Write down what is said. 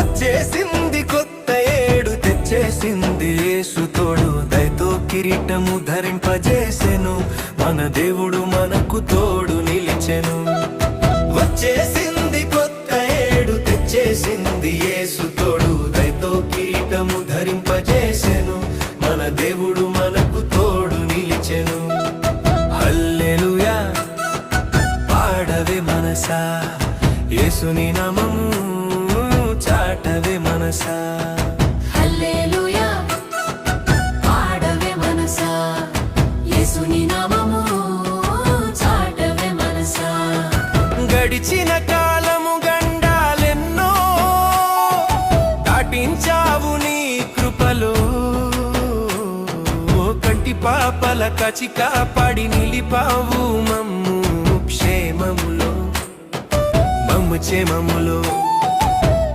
వచ్చేసింది కొత్త ఏడు, తెచ్చేసింది యేసు తోడు. దయతో కిరీటము ధరింపజేసెను, మన దేవుడు మనకు తోడు నిలిచెను. వచ్చేసింది కొత్త ఏడు, తెచ్చేసింది యేసు తోడు. దయతో కిరీటము ధరింపజేసెను, మన దేవుడు మనకు తోడు నిలిచెను. హల్లెలూయా పాడవే మనసా, యేసుని నామము చాటవే మనసా. హల్లెలూయా పాడవే మనసా, యేసుని నామము చాటవే మనసా. గడిచిన కాలము గండాలెన్నో దాటించావు నీ కృపలో. ఓ కంటి పాపల కచి కాపాడి నిలిపావు మమ్ము క్షేమములో, మమ్ము క్షేమములో.